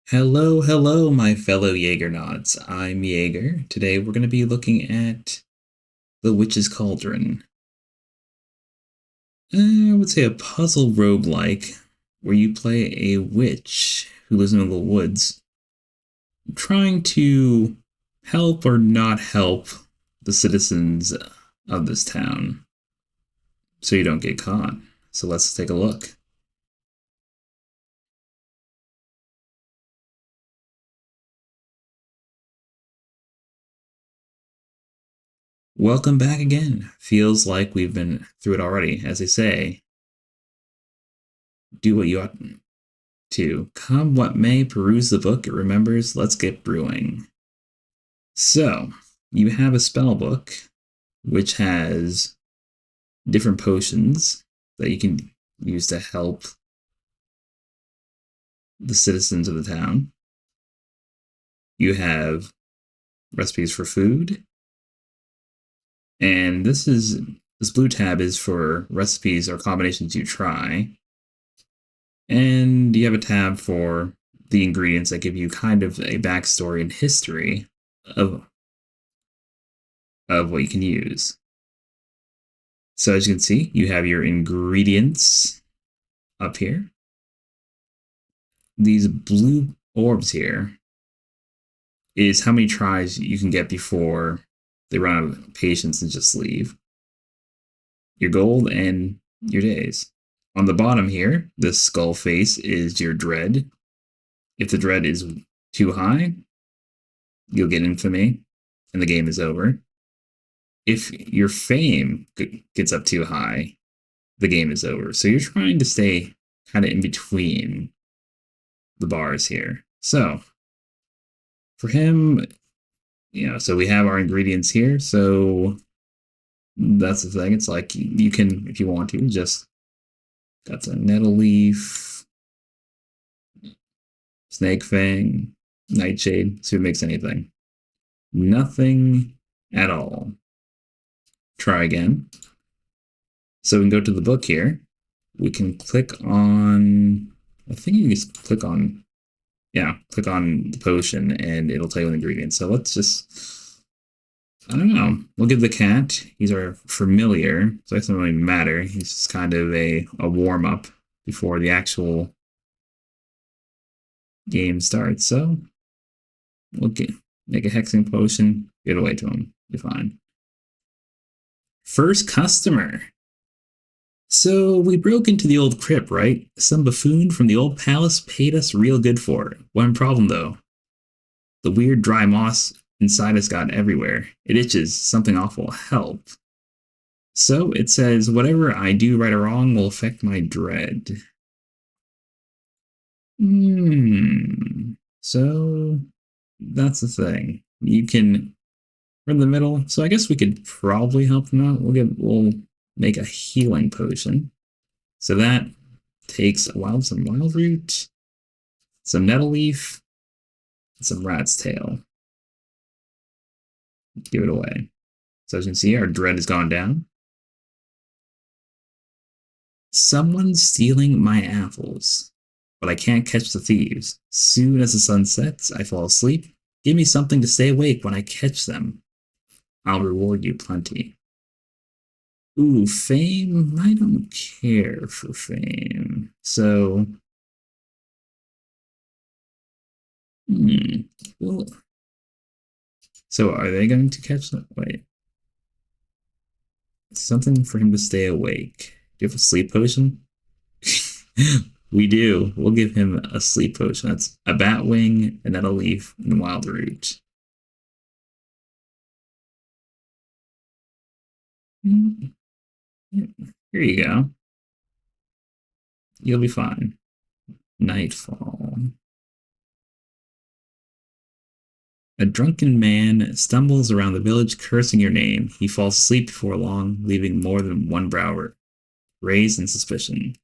Hello, hello, my fellow Jaegernauts. I'm Jaeger. Today we're going to be looking at The Witch's Cauldron. I would say a puzzle roguelike where you play a witch who lives in the woods, trying to help or not help the citizens of this town so you don't get caught. So let's take a look. Welcome back again. Feels like we've been through it already. As they say, do what you ought to. Come what may, peruse the book, it remembers, let's get brewing. So, you have a spell book, which has different potions that you can use to help the citizens of the town. You have recipes for food, and this blue tab is for recipes or combinations you try. And you have a tab for the ingredients that give you kind of a backstory and history of what you can use. So as you can see, you have your ingredients up here. These blue orbs here is how many tries you can get before they run out of patience and just leave. Your gold and your days. On the bottom here, this skull face is your dread. If the dread is too high, you'll get infamy, and the game is over. If your fame gets up too high, the game is over. So you're trying to stay kind of in between the bars here. So for him, so we have our ingredients here. So that's the thing. It's like you can, if you want to, just got a nettle leaf, snake fang, nightshade. So it makes anything. Nothing at all. Try again. So we can go to the book here. We can click on, I think you can just click on the potion and it'll tell you the ingredients. So let's just, I don't know. We'll give the cat, he's our familiar, so it doesn't really matter. He's just kind of a warm up before the actual game starts. So we'll make a hexing potion, give it away to him. You're fine. First customer. So we broke into the old crypt, right? Some buffoon from the old palace paid us real good for it. One problem though. The weird dry moss inside us got everywhere. It itches. Something awful. Help. So it says, whatever I do right or wrong will affect my dread. So that's the thing. You can from the middle. So I guess we could probably help them out. We'll make a healing potion. So that takes some wild root, some nettle leaf, and some rat's tail. Give it away. So as you can see, our dread has gone down. Someone's stealing my apples, but I can't catch the thieves. Soon as the sun sets, I fall asleep. Give me something to stay awake when I catch them. I'll reward you plenty. Ooh, fame? I don't care for fame. So, well, so are they going to catch them? Wait. Something for him to stay awake. Do you have a sleep potion? We do. We'll give him a sleep potion. That's a bat wing, a nettle leaf, and wild root. Here you go. You'll be fine. Nightfall. A drunken man stumbles around the village cursing your name. He falls asleep before long, leaving more than one brow raised in suspicion.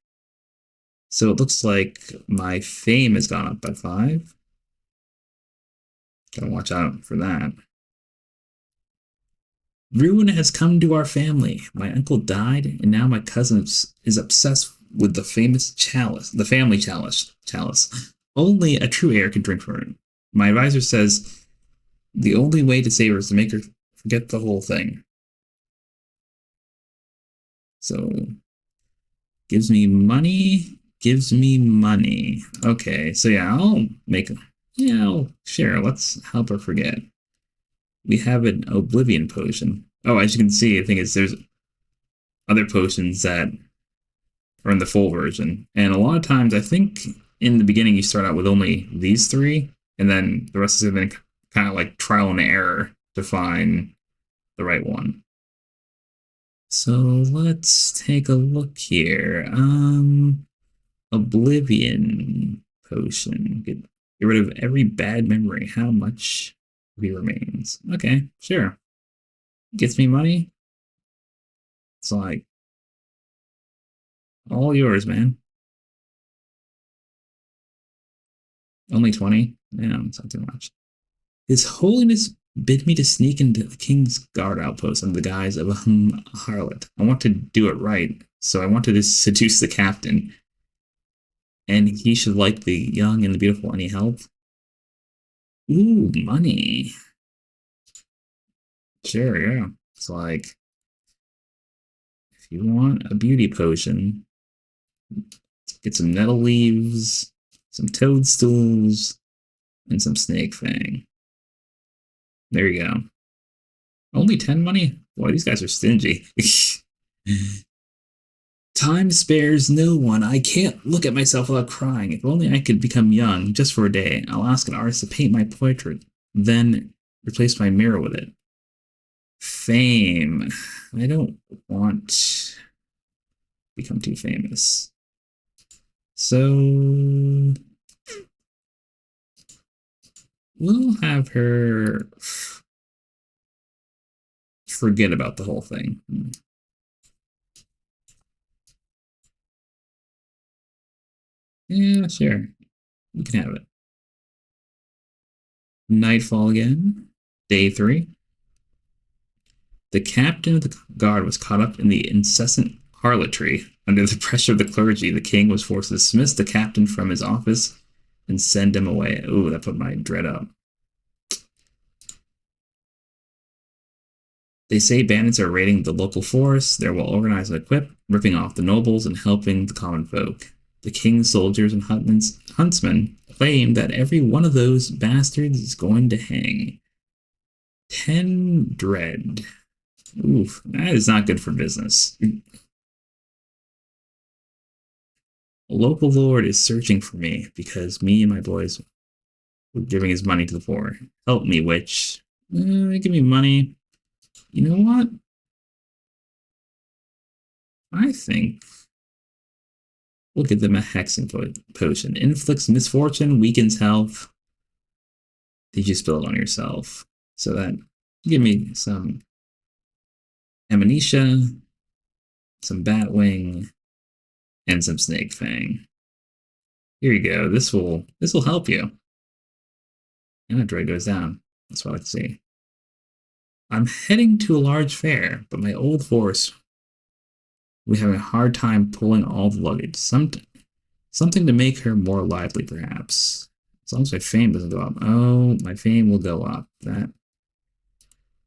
So it looks like my fame has gone up by 5. Gotta watch out for that. Ruin has come to our family. My uncle died, and now my cousin is obsessed with the famous chalice, the family chalice. Only a true heir can drink from it. My advisor says the only way to save her is to make her forget the whole thing. So, gives me money. Gives me money. Okay, so yeah, I'll make. Yeah, sure. Let's help her forget. We have an oblivion potion. Oh, as you can see, I think there's other potions that are in the full version, and a lot of times I think in the beginning you start out with only these three, and then the rest is been kind of like trial and error to find the right one. So let's take a look here. Oblivion potion. Get rid of every bad memory. How much remains? Okay, sure. Gets me money. It's like all yours, man. Only 20? Yeah, it's not too much. His Holiness bid me to sneak into the king's guard outpost under the guise of a harlot. I want to do it right, so I wanted to seduce the captain. And he should like the young and the beautiful. Any help? Ooh, money. Sure, yeah. It's like, if you want a beauty potion, get some nettle leaves, some toadstools, and some snake fang. There you go. Only 10 money? Boy, these guys are stingy. Time spares no one. I can't look at myself without crying. If only I could become young, just for a day. I'll ask an artist to paint my portrait, then replace my mirror with it. Fame. I don't want to become too famous. So we'll have her forget about the whole thing. Yeah, sure. You can have it. Nightfall again. Day 3. The captain of the guard was caught up in the incessant harlotry. Under the pressure of the clergy, the king was forced to dismiss the captain from his office and send him away. Ooh, that put my dread up. They say bandits are raiding the local forests. They're well organized and equipped, ripping off the nobles and helping the common folk. The king's soldiers and huntsmen claim that every one of those bastards is going to hang. 10 dread. Oof, that is not good for business. A local lord is searching for me because me and my boys were giving his money to the poor. Help me, witch. Give me money. You know what? I think we'll give them a hexing potion. Inflicts misfortune, weakens health. Did you spill it on yourself? So that give me some amnesia, some batwing, and some snake fang. Here you go. This will help you. And that droid goes down. That's what I like to see. I'm heading to a large fair, but my old horse we have a hard time pulling all the luggage. Something to make her more lively, perhaps. As long as my fame doesn't go up. Oh, my fame will go up. That.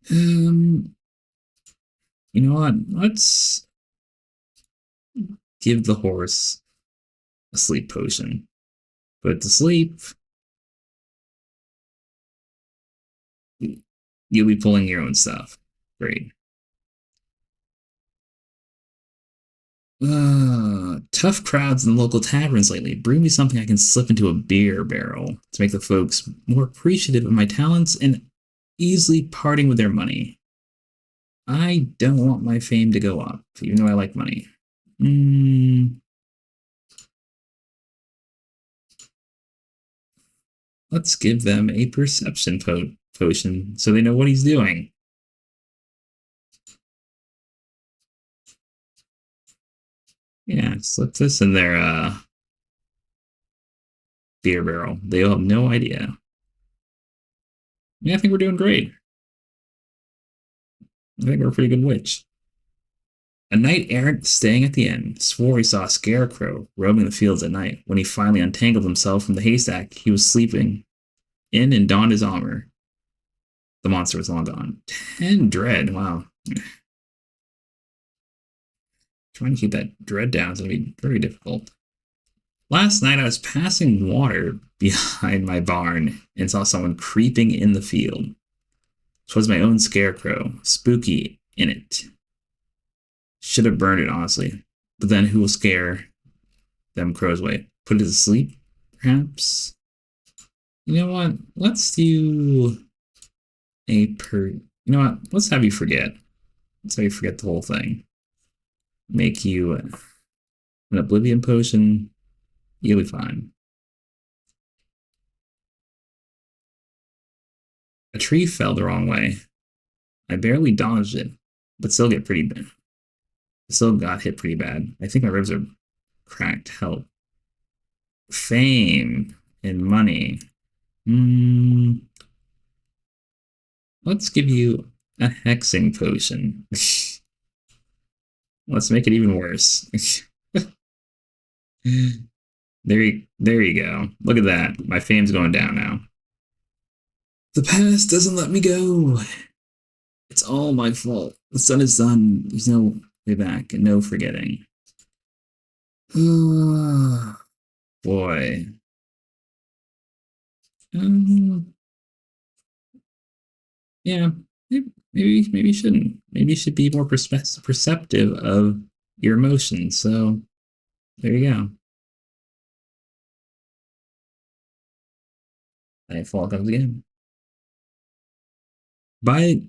You know what? Let's give the horse a sleep potion. Put it to sleep. You'll be pulling your own stuff. Great. Tough crowds in the local taverns lately. Brew me something I can slip into a beer barrel to make the folks more appreciative of my talents and easily parting with their money. I don't want my fame to go up, even though I like money. Let's give them a perception potion so they know what he's doing. Yeah, slip this in their beer barrel. They'll have no idea. Yeah, I think we're doing great. I think we're a pretty good witch. A knight errant staying at the inn swore he saw a scarecrow roaming the fields at night. When he finally untangled himself from the haystack, he was sleeping in and donned his armor. The monster was long gone. 10 dread. Wow. Trying to keep that dread down is going to be very difficult. Last night I was passing water behind my barn and saw someone creeping in the field. 'Twas my own scarecrow, spooky in it. Should have burned it, honestly. But then who will scare them crows away? Put it to sleep, perhaps? You know what? Let's do you know what? Let's have you forget. Let's have you forget the whole thing. Make you an oblivion potion. You'll be fine. A tree fell the wrong way. I barely dodged it, but still get pretty bad. Still got hit pretty bad. I think my ribs are cracked. Help. Fame and money. Let's give you a hexing potion. Let's make it even worse. There you go. Look at that. My fame's going down now. The past doesn't let me go. It's all my fault. The sun is done. There's no way back and no forgetting. Boy. Yeah, maybe you shouldn't. Maybe you should be more perceptive of your emotions. So there you go. Nightfall comes again. By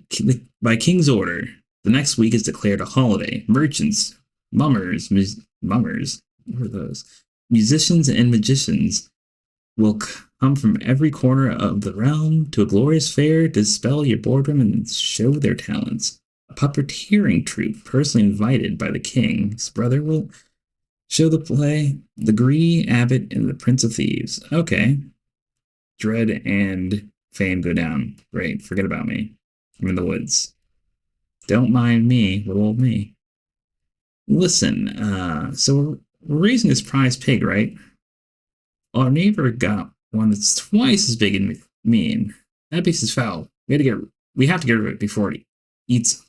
king's order, the next week is declared a holiday. Merchants, mummers, what are those? Musicians and magicians will come from every corner of the realm to a glorious fair to dispel your boredom and show their talents. A puppeteering troupe, personally invited by the king's brother, will show the play The Greedy Abbot and the Prince of Thieves. Okay. Dread and fame go down. Great. Forget about me. I'm in the woods. Don't mind me, little old me. Listen, so we're raising this prize pig, right? Our neighbor got one that's twice as big and mean. That beast is foul. We have to get rid of it before it eats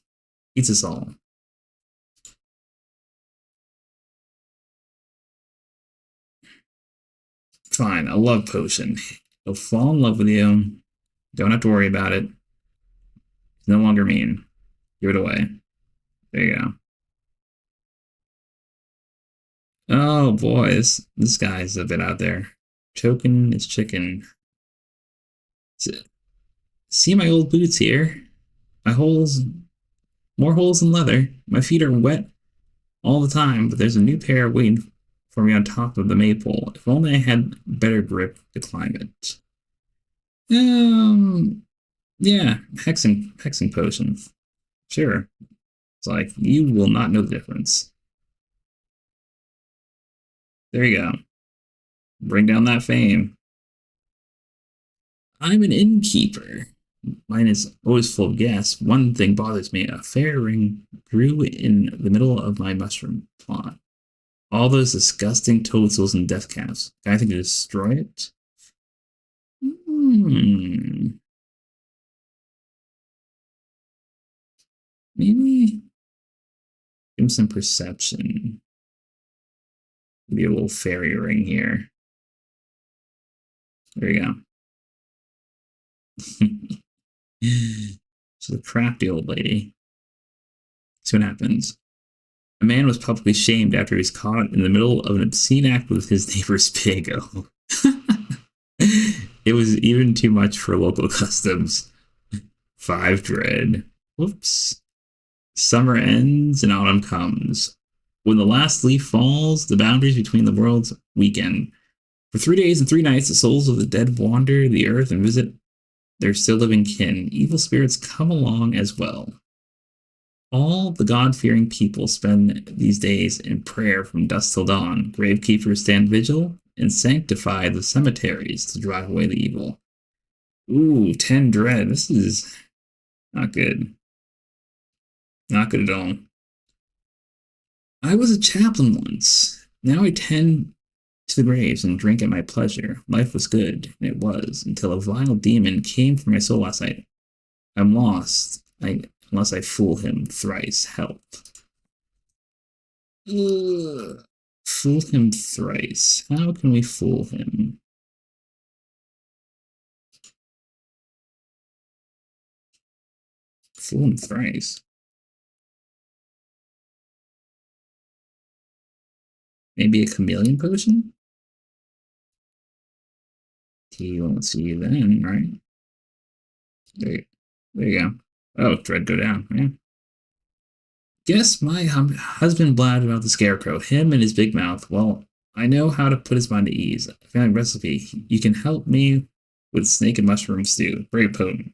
us all. Fine, a love potion. He'll fall in love with you. Don't have to worry about it. It's no longer mean. Give it away. There you go. Oh boy, this guy's a bit out there. Choking his chicken. See my old boots here? My holes, more holes than leather. My feet are wet all the time, but there's a new pair waiting for me on top of the maypole. If only I had better grip to climb it. Yeah, hexing potion. Sure. It's like, you will not know the difference. There you go. Bring down that fame. I'm an innkeeper. Mine is always full of gas. One thing bothers me. A fair ring grew in the middle of my mushroom plot. All those disgusting toadstools and death caps. Can I think to destroy it? Maybe give him some perception. Maybe a little fairy ring here. There you go. She's a crafty old lady. See what happens. A man was publicly shamed after he was caught in the middle of an obscene act with his neighbor's pig. Oh. It was even too much for local customs. 5 dread. Whoops. Summer ends and autumn comes. When the last leaf falls, the boundaries between the worlds weaken. For 3 days and 3 nights, the souls of the dead wander the earth and visit their still living kin. Evil spirits come along as well. All the God-fearing people spend these days in prayer from dusk till dawn. Gravekeepers stand vigil and sanctify the cemeteries to drive away the evil. Ooh, 10 dread. This is not good. Not good at all. I was a chaplain once. Now I tend to the graves and drink at my pleasure. Life was good, and it was, until a vile demon came for my soul last night. I'm lost, unless I fool him thrice. Help. Ugh. Fool him thrice. How can we fool him? Fool him thrice. Maybe a chameleon potion? He won't see you then, right? There you go. Oh, dread go down. Yeah. Guess my husband blabbed about the scarecrow, him and his big mouth. Well, I know how to put his mind at ease. I found a recipe. You can help me with snake and mushroom stew. Very potent.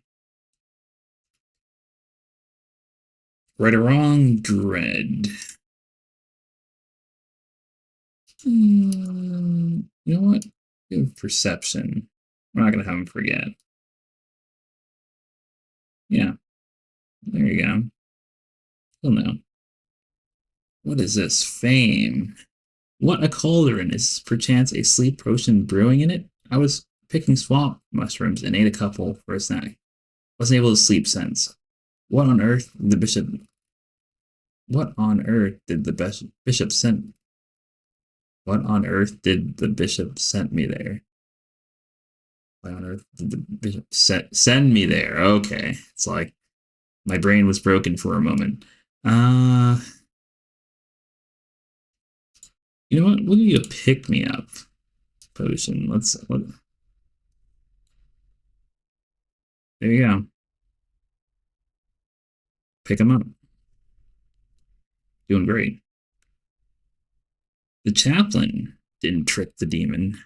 Right or wrong, dread. You know what? Give perception. We're not gonna have him forget. Yeah, there you go. He'll know. What is this? Fame. What a cauldron! Is perchance a sleep potion brewing in it? I was picking swamp mushrooms and ate a couple for a snack. Wasn't able to sleep since. What on earth did the bishop? What on earth did the bishop send? What on earth did the bishop send me there? Why on earth did the bishop send me there? Okay, it's like my brain was broken for a moment. Uh, you know what? We'll give you a pick me up potion. There you go. Pick him up. Doing great. The chaplain didn't trick the demon.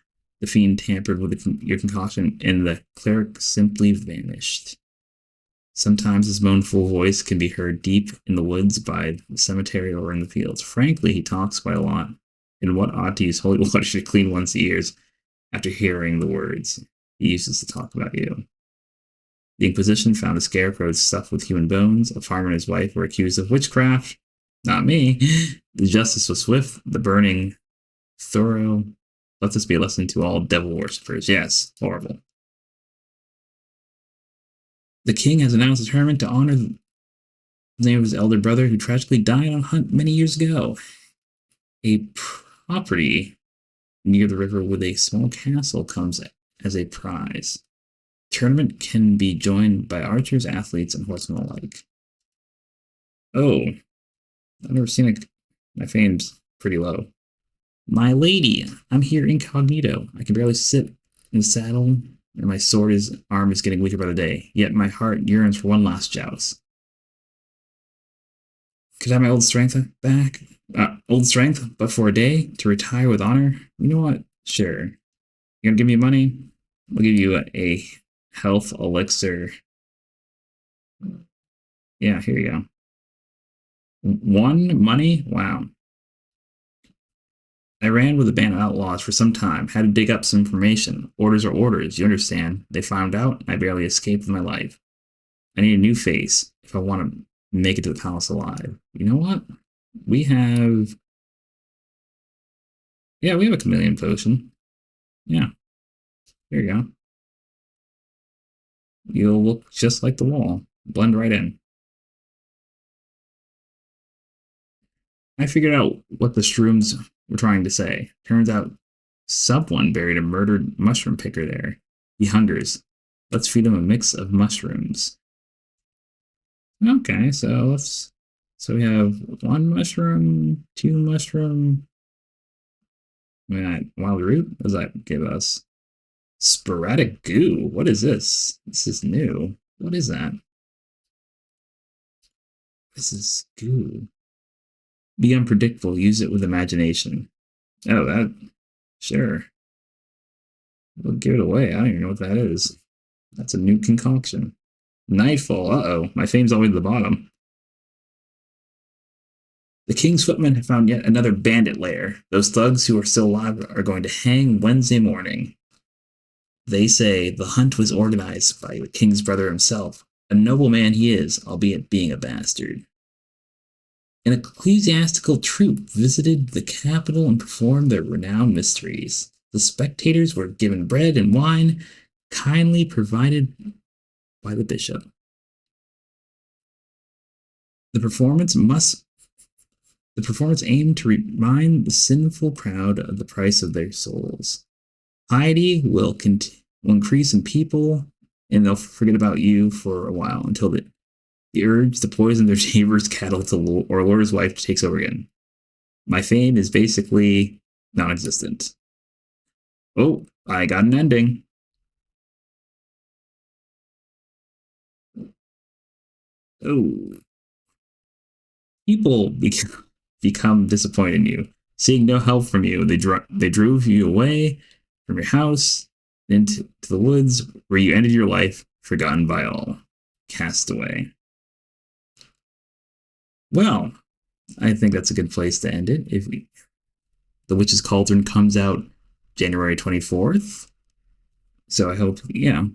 The fiend tampered with your concoction, and the cleric simply vanished. Sometimes his mournful voice can be heard deep in the woods by the cemetery or in the fields. Frankly, he talks quite a lot. And what ought to use holy water to clean one's ears after hearing the words he uses to talk about you. The Inquisition found a scarecrow stuffed with human bones. A farmer and his wife were accused of witchcraft. Not me. The justice was swift, the burning thorough. Let this be a lesson to all devil worshippers. Yes, horrible. The king has announced a tournament to honor the name of his elder brother who tragically died on a hunt many years ago. A property near the river with a small castle comes as a prize. The tournament can be joined by archers, athletes, and horsemen alike. Oh, I've never seen it. My fame's pretty low. My lady, I'm here incognito. I can barely sit in the saddle, and my arm is getting weaker by the day. Yet my heart yearns for one last joust. Could I have my old strength back? Old strength, but for a day, to retire with honor? You know what? Sure. You're gonna give me money? We'll give you a health elixir. Yeah, here you go. One money? Wow. I ran with a band of outlaws for some time, had to dig up some information. Orders are orders, you understand. They found out, I barely escaped with my life. I need a new face if I want to make it to the palace alive. You know what? We have... Yeah, we have a chameleon potion. Yeah. There you go. You'll look just like the wall. Blend right in. I figured out what the shrooms were trying to say. Turns out someone buried a murdered mushroom picker there. He hungers. Let's feed him a mix of mushrooms. Okay, so we have one mushroom, two mushroom. Wild root? What does that give us? Sporadic goo. What is this? This is new. What is that? This is goo. Be unpredictable. Use it with imagination. Oh, that. Sure. We'll give it away. I don't even know what that is. That's a new concoction. Nightfall. Uh-oh. My fame's always at the bottom. The king's footmen have found yet another bandit lair. Those thugs who are still alive are going to hang Wednesday morning. They say the hunt was organized by the king's brother himself. A noble man he is, albeit being a bastard. An ecclesiastical troupe visited the capital and performed their renowned mysteries. The spectators were given bread and wine, kindly provided by the bishop. The performance must The performance aimed to remind the sinful proud of the price of their souls. Piety will increase in people, and they'll forget about you for a while until the urge to poison their neighbor's cattle or lure his wife takes over again. My fame is basically non-existent. Oh, I got an ending. Oh, people become disappointed in you. Seeing no help from you, they drove you away from your house into the woods where you ended your life, forgotten by all. Cast away. Well, I think that's a good place to end it. The Witch's Cauldron comes out January 24th. So I hope, if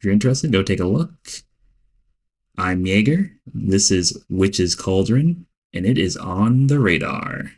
you're interested, go take a look. I'm Jaeger. This is Witch's Cauldron, and it is on the radar.